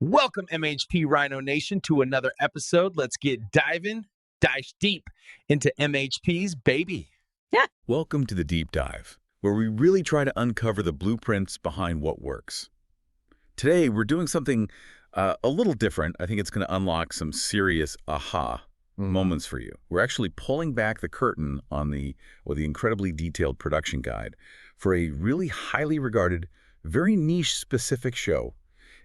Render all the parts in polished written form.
Welcome, MHP Rhino Nation, to another episode. Let's get dive deep into MHP's baby. Yeah. Welcome to the Deep Dive, where we really try to uncover the blueprints behind what works. Today, we're doing something a little different. I think it's going to unlock some serious aha moments for you. We're actually pulling back the curtain on the incredibly detailed production guide for a really highly regarded, very niche-specific show.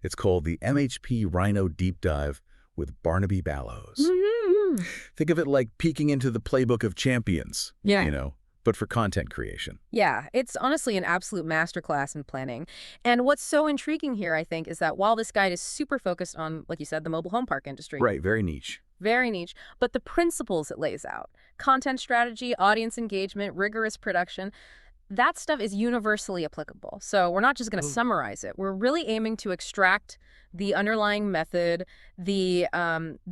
It's called the MHP Rhino Deep Dive with Barnaby Ballows. Mm-hmm. Think of it like peeking into the playbook of champions, but for content creation. Yeah, it's honestly an absolute masterclass in planning. And what's so intriguing here, I think, is that while this guide is super focused on, like you said, the mobile home park industry. Right, very niche. Very niche, but the principles it lays out, content strategy, audience engagement, rigorous production, that stuff is universally applicable. So we're not just going to summarize it. We're really aiming to extract the underlying method, the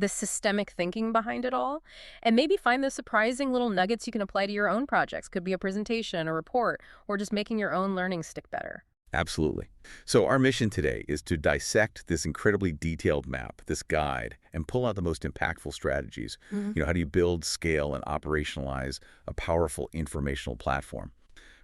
systemic thinking behind it all, and maybe find the surprising little nuggets you can apply to your own projects. Could be a presentation, a report, or just making your own learning stick better. Absolutely. So our mission today is to dissect this incredibly detailed map, this guide, and pull out the most impactful strategies. How do you build, scale, and operationalize a powerful informational platform?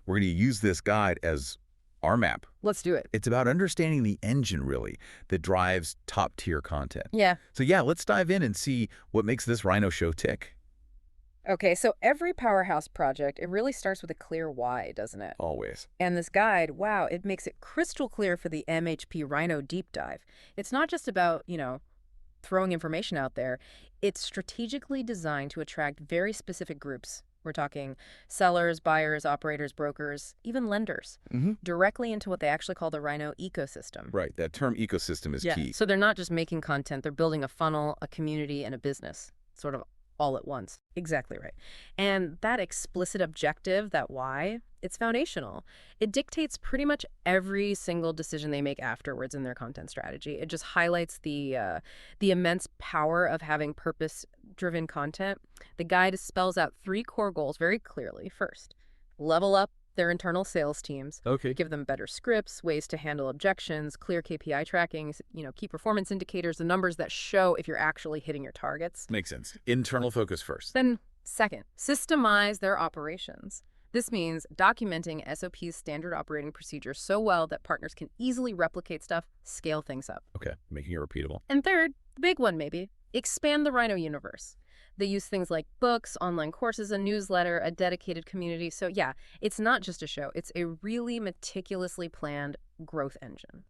We're going to use this guide as our map. Let's do it. It's about understanding the engine, really, that drives top-tier content. Yeah. So let's dive in and see what makes this Rhino show tick. Okay, so every powerhouse project, it really starts with a clear why, doesn't it? Always. And this guide, wow, it makes it crystal clear for the MHP Rhino Deep Dive. It's not just about, throwing information out there. It's strategically designed to attract very specific groups. We're talking sellers, buyers, operators, brokers, even lenders, directly into what they actually call the Rhino ecosystem. Right, that term ecosystem is key. So they're not just making content, they're building a funnel, a community, and a business, sort of all at once. Exactly right. And that explicit objective, that why, it's foundational. It dictates pretty much every single decision they make afterwards in their content strategy. It just highlights the immense power of having purpose-driven content. The guide spells out 3 core goals very clearly. First, level up their internal sales teams. Okay. Give them better scripts, ways to handle objections, clear KPI tracking, key performance indicators, the numbers that show if you're actually hitting your targets. Makes sense. Internal focus first. Then second, systemize their operations. This means documenting SOP's standard operating procedures so well that partners can easily replicate stuff, scale things up. Okay, making it repeatable. And third, the big one maybe, expand the Rhino universe. They use things like books, online courses, a newsletter, a dedicated community. So it's not just a show. It's a really meticulously planned growth engine.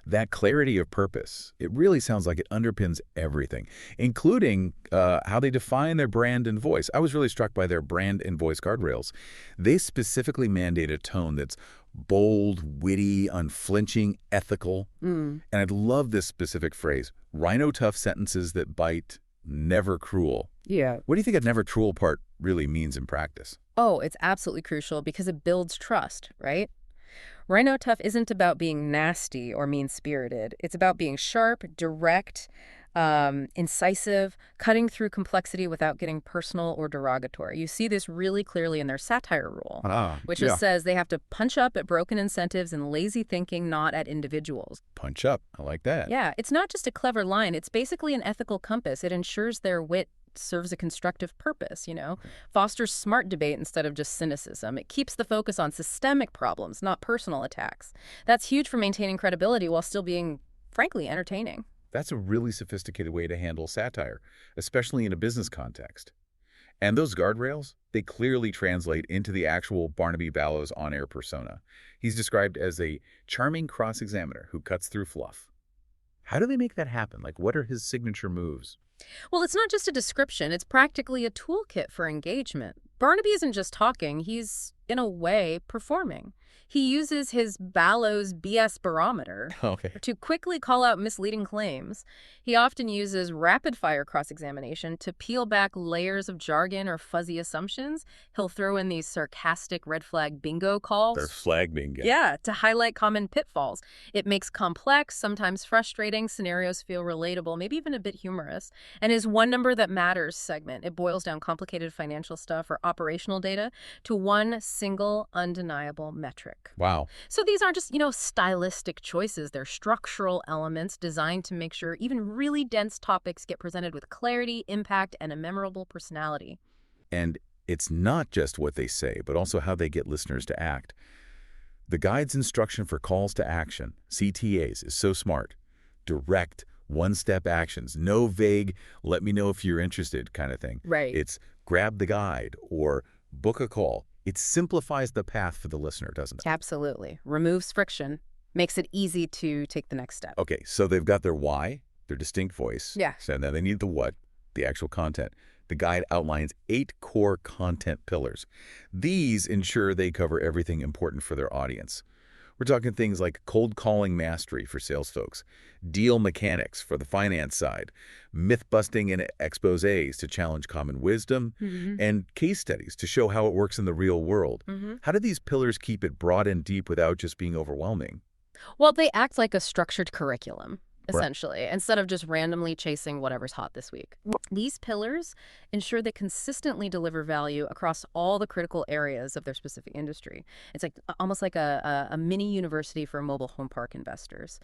That clarity of purpose, it really sounds like it underpins everything, including how they define their brand and voice. I was really struck by their brand and voice guardrails. They specifically mandate a tone that's bold, witty, unflinching, ethical. And I love this specific phrase, Rhino tough sentences that bite, never cruel. Yeah. What do you think that never cruel part really means in practice? Oh, it's absolutely crucial because it builds trust, right? Rhino tough isn't about being nasty or mean-spirited. It's about being sharp, direct, incisive, cutting through complexity without getting personal or derogatory. You see this really clearly in their satire rule, which just says they have to punch up at broken incentives and lazy thinking, not at individuals. Punch up. I like that. Yeah, it's not just a clever line. It's basically an ethical compass. It ensures their wit serves a constructive purpose, fosters smart debate instead of just cynicism. It keeps the focus on systemic problems, not personal attacks. That's huge for maintaining credibility while still being, frankly, entertaining. That's a really sophisticated way to handle satire, especially in a business context. And those guardrails, they clearly translate into the actual Barnaby Ballows on-air persona. He's described as a charming cross-examiner who cuts through fluff. How do they make that happen? Like, what are his signature moves? Well, it's not just a description. It's practically a toolkit for engagement. Barnaby isn't just talking. He's, in a way, performing. He uses his Ballows BS barometer to quickly call out misleading claims. He often uses rapid-fire cross-examination to peel back layers of jargon or fuzzy assumptions. He'll throw in these sarcastic red flag bingo calls. They're flag bingo. Yeah, to highlight common pitfalls. It makes complex, sometimes frustrating scenarios feel relatable, maybe even a bit humorous. And his One Number That Matters segment, it boils down complicated financial stuff or operational data to one single undeniable metric. work. Wow. So these aren't just, stylistic choices. They're structural elements designed to make sure even really dense topics get presented with clarity, impact, and a memorable personality. And it's not just what they say, but also how they get listeners to act. The guide's instruction for calls to action, CTAs, is so smart. Direct, one-step actions, no vague, let me know if you're interested kind of thing. Right. It's grab the guide or book a call. It simplifies the path for the listener, doesn't it? Absolutely. Removes friction, makes it easy to take the next step. Okay, so they've got their why, their distinct voice. Yeah. So now they need the what, the actual content. The guide outlines 8 core content pillars. These ensure they cover everything important for their audience. We're talking things like cold calling mastery for sales folks, deal mechanics for the finance side, myth-busting and exposés to challenge common wisdom, and case studies to show how it works in the real world. How do these pillars keep it broad and deep without just being overwhelming? Well, they act like a structured curriculum, Right. essentially, instead of just randomly chasing whatever's hot this week. These pillars ensure they consistently deliver value across all the critical areas of their specific industry. It's like almost like a mini university for mobile home park investors.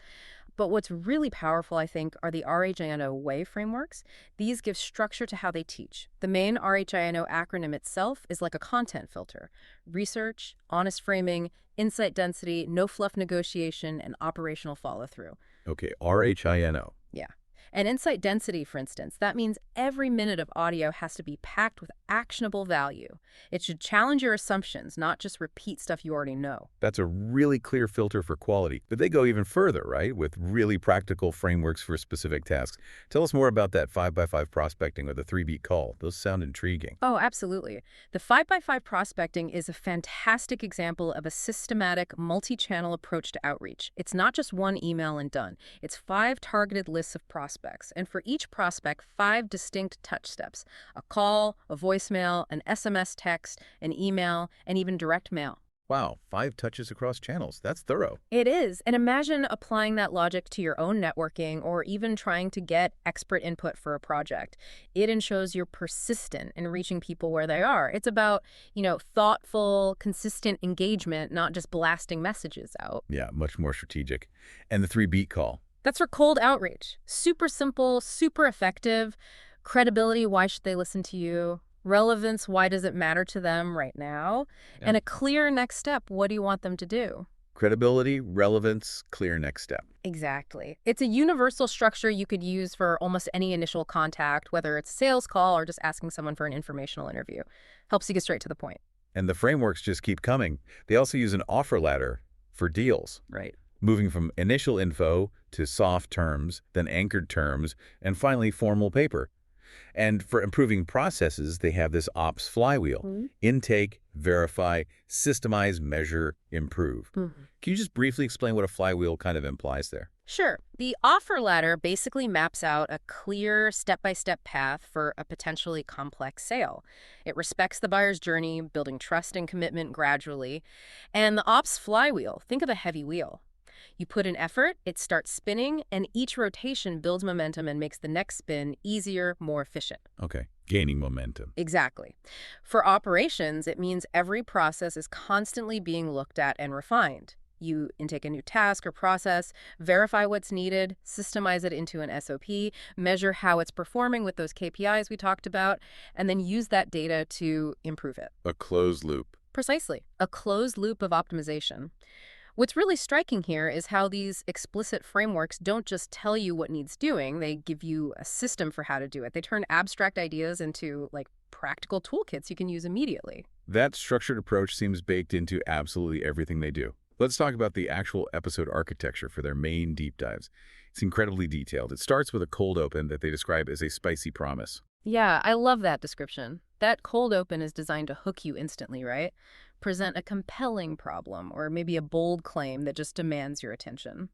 But what's really powerful, I think, are the RHINO way frameworks. These give structure to how they teach. The main RHINO acronym itself is like a content filter. Research, honest framing, insight density, no fluff negotiation, and operational follow-through. Okay, RHINO. Yeah. And insight density, for instance, that means every minute of audio has to be packed with actionable value. It should challenge your assumptions, not just repeat stuff you already know. That's a really clear filter for quality. But they go even further, right, with really practical frameworks for specific tasks. Tell us more about that 5x5 prospecting or the 3-beat call. Those sound intriguing. Oh, absolutely. The 5x5 prospecting is a fantastic example of a systematic, multi-channel approach to outreach. It's not just one email and done. It's 5 targeted lists of prospects. And for each prospect, 5 distinct touch steps: a call, a voicemail, an SMS text, an email, and even direct mail. Wow, 5 touches across channels. That's thorough. It is. And imagine applying that logic to your own networking or even trying to get expert input for a project. It ensures you're persistent in reaching people where they are. It's about, thoughtful, consistent engagement, not just blasting messages out. Yeah, much more strategic. And the 3-beat call. That's for cold outreach. Super simple, super effective. Credibility, why should they listen to you? Relevance, why does it matter to them right now? Yeah. And a clear next step, what do you want them to do? Credibility, relevance, clear next step. Exactly. It's a universal structure you could use for almost any initial contact, whether it's a sales call or just asking someone for an informational interview. Helps you get straight to the point. And the frameworks just keep coming. They also use an offer ladder for deals. Right. Moving from initial info to soft terms, then anchored terms, and finally formal paper. And for improving processes, they have this ops flywheel. Intake, verify, systemize, measure, improve. Can you just briefly explain what a flywheel kind of implies there? Sure. The offer ladder basically maps out a clear step-by-step path for a potentially complex sale. It respects the buyer's journey, building trust and commitment gradually. And the ops flywheel, think of a heavy wheel. You put in effort, it starts spinning, and each rotation builds momentum and makes the next spin easier, more efficient. Okay, gaining momentum. Exactly. For operations, it means every process is constantly being looked at and refined. You intake a new task or process, verify what's needed, systemize it into an SOP, measure how it's performing with those KPIs we talked about, and then use that data to improve it. A closed loop. Precisely. A closed loop of optimization. What's really striking here is how these explicit frameworks don't just tell you what needs doing, they give you a system for how to do it. They turn abstract ideas into, practical toolkits you can use immediately. That structured approach seems baked into absolutely everything they do. Let's talk about the actual episode architecture for their main deep dives. It's incredibly detailed. It starts with a cold open that they describe as a spicy promise. Yeah, I love that description. That cold open is designed to hook you instantly, right? Present a compelling problem or maybe a bold claim that just demands your attention.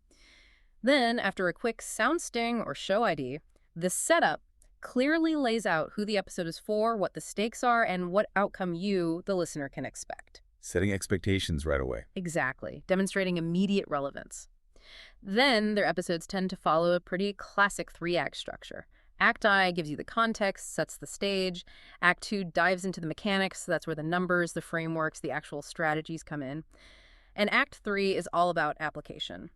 Then, after a quick sound sting or show ID, the setup clearly lays out who the episode is for, what the stakes are, and what outcome you, the listener, can expect. Setting expectations right away. Exactly, demonstrating immediate relevance. Then, their episodes tend to follow a pretty classic 3-act structure. Act I gives you the context, sets the stage. Act 2 dives into the mechanics, so that's where the numbers, the frameworks, the actual strategies come in. And Act 3 is all about application.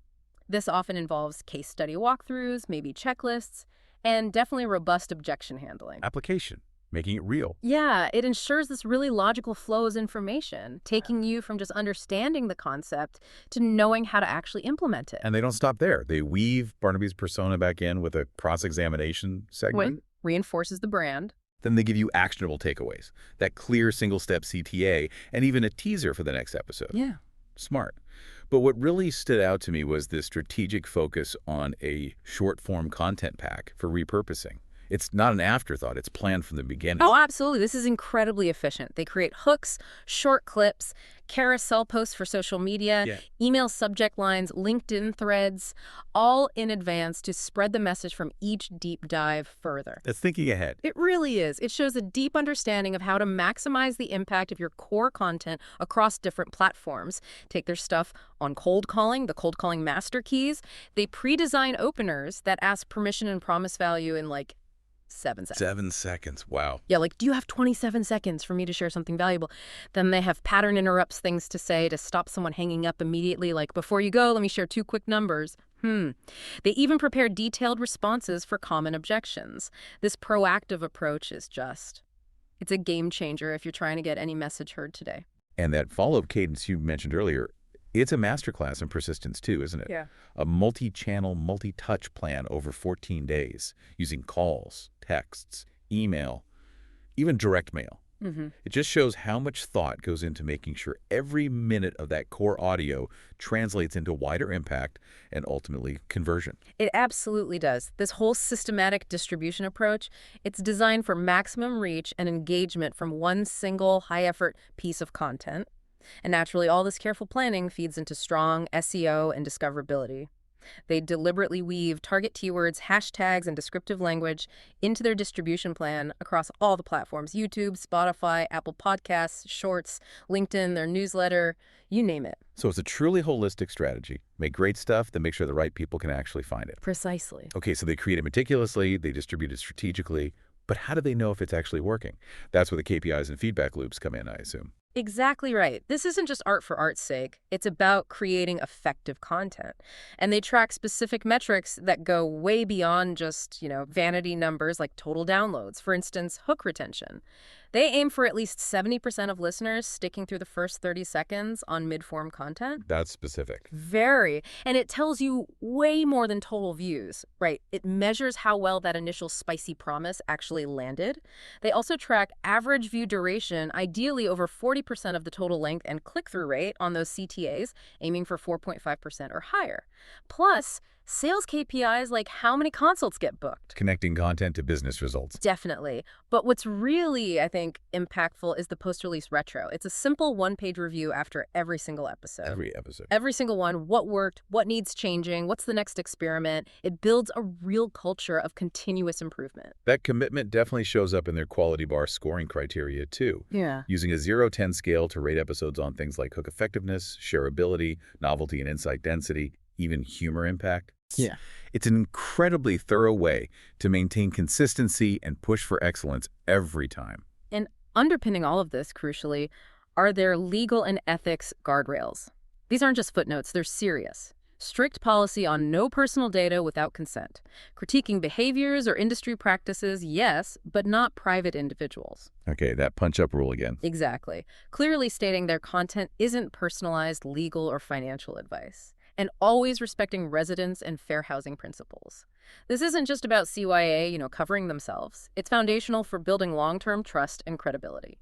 This often involves case study walkthroughs, maybe checklists, and definitely robust objection handling. Application, making it real. Yeah, it ensures this really logical flow of information, taking you from just understanding the concept to knowing how to actually implement it. And they don't stop there. They weave Barnaby's persona back in with a cross-examination segment. Reinforces the brand. Then they give you actionable takeaways, that clear single-step CTA, and even a teaser for the next episode. Yeah. Smart. But what really stood out to me was the strategic focus on a short-form content pack for repurposing. It's not an afterthought. It's planned from the beginning. Oh, absolutely. This is incredibly efficient. They create hooks, short clips, carousel posts for social media, email subject lines, LinkedIn threads, all in advance to spread the message from each deep dive further. That's thinking ahead. It really is. It shows a deep understanding of how to maximize the impact of your core content across different platforms. Take their stuff on cold calling, the cold calling master keys. They pre-design openers that ask permission and promise value in like 7 seconds. 7 seconds. Wow. Yeah, like, do you have 27 seconds for me to share something valuable? Then they have pattern interrupts things to say to stop someone hanging up immediately, like, before you go, let me share 2 quick numbers. They even prepare detailed responses for common objections. This proactive approach is it's a game changer if you're trying to get any message heard today. And that follow-up cadence you mentioned earlier, it's a masterclass in persistence too, isn't it? Yeah. A multi-channel, multi-touch plan over 14 days using calls, texts, email, even direct mail. It just shows how much thought goes into making sure every minute of that core audio translates into wider impact and ultimately conversion. It absolutely does. This whole systematic distribution approach, it's designed for maximum reach and engagement from one single high-effort piece of content. And naturally, all this careful planning feeds into strong SEO and discoverability. They deliberately weave target keywords, hashtags, and descriptive language into their distribution plan across all the platforms: YouTube, Spotify, Apple Podcasts, Shorts, LinkedIn, their newsletter, you name it. So it's a truly holistic strategy. Make great stuff, then make sure the right people can actually find it. Precisely. Okay, so they create it meticulously, they distribute it strategically, but how do they know if it's actually working? That's where the KPIs and feedback loops come in, I assume. Exactly right. This isn't just art for art's sake. It's about creating effective content. And they track specific metrics that go way beyond just, vanity numbers like total downloads. For instance, hook retention. They aim for at least 70% of listeners sticking through the first 30 seconds on mid-form content. That's specific. Very. And it tells you way more than total views, right? It measures how well that initial spicy promise actually landed. They also track average view duration, ideally over 40% of the total length, and click-through rate on those CTAs, aiming for 4.5% or higher. Plus, sales KPIs like how many consults get booked. Connecting content to business results. Definitely. But what's really, I think, impactful is the post-release retro. It's a simple one-page review after every single episode. Every single one. What worked? What needs changing? What's the next experiment? It builds a real culture of continuous improvement. That commitment definitely shows up in their quality bar scoring criteria, too. Yeah. Using a 0-10 scale to rate episodes on things like hook effectiveness, shareability, novelty and insight density, even humor impact. Yeah. It's an incredibly thorough way to maintain consistency and push for excellence every time. And underpinning all of this, crucially, are their legal and ethics guardrails. These aren't just footnotes, they're serious. Strict policy on no personal data without consent. Critiquing behaviors or industry practices, yes, but not private individuals. Okay, that punch-up rule again. Exactly. Clearly stating their content isn't personalized legal or financial advice. And always respecting residents and fair housing principles. This isn't just about CYA, covering themselves. It's foundational for building long-term trust and credibility,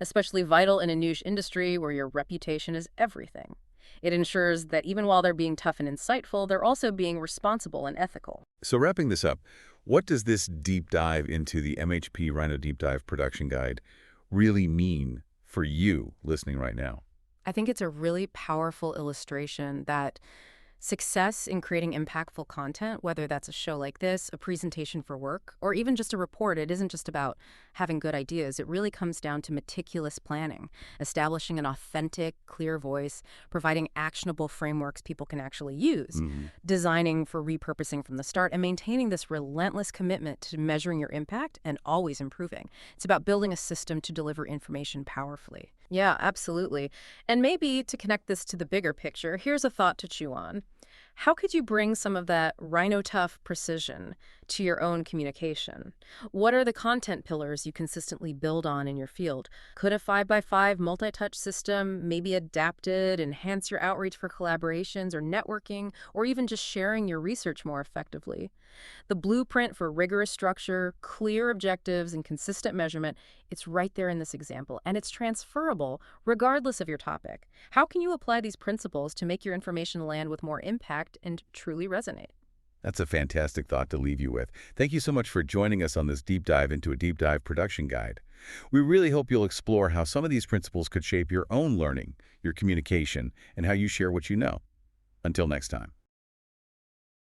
especially vital in a niche industry where your reputation is everything. It ensures that even while they're being tough and insightful, they're also being responsible and ethical. So wrapping this up, what does this deep dive into the MHP Rhino Deep Dive production guide really mean for you listening right now? I think it's a really powerful illustration that success in creating impactful content, whether that's a show like this, a presentation for work, or even just a report, it isn't just about having good ideas. It really comes down to meticulous planning, establishing an authentic, clear voice, providing actionable frameworks people can actually use, designing for repurposing from the start, and maintaining this relentless commitment to measuring your impact and always improving. It's about building a system to deliver information powerfully. Yeah, absolutely. And maybe to connect this to the bigger picture, here's a thought to chew on. How could you bring some of that Rhino Tough precision to your own communication? What are the content pillars you consistently build on in your field? Could a 5 by 5 multi-touch system maybe adapted enhance your outreach for collaborations or networking, or even just sharing your research more effectively? The blueprint for rigorous structure, clear objectives, and consistent measurement, it's right there in this example, and it's transferable regardless of your topic. How can you apply these principles to make your information land with more impact and truly resonate? That's a fantastic thought to leave you with. Thank you so much for joining us on this deep dive into a deep dive production guide. We really hope you'll explore how some of these principles could shape your own learning, your communication, and how you share what you know. Until next time.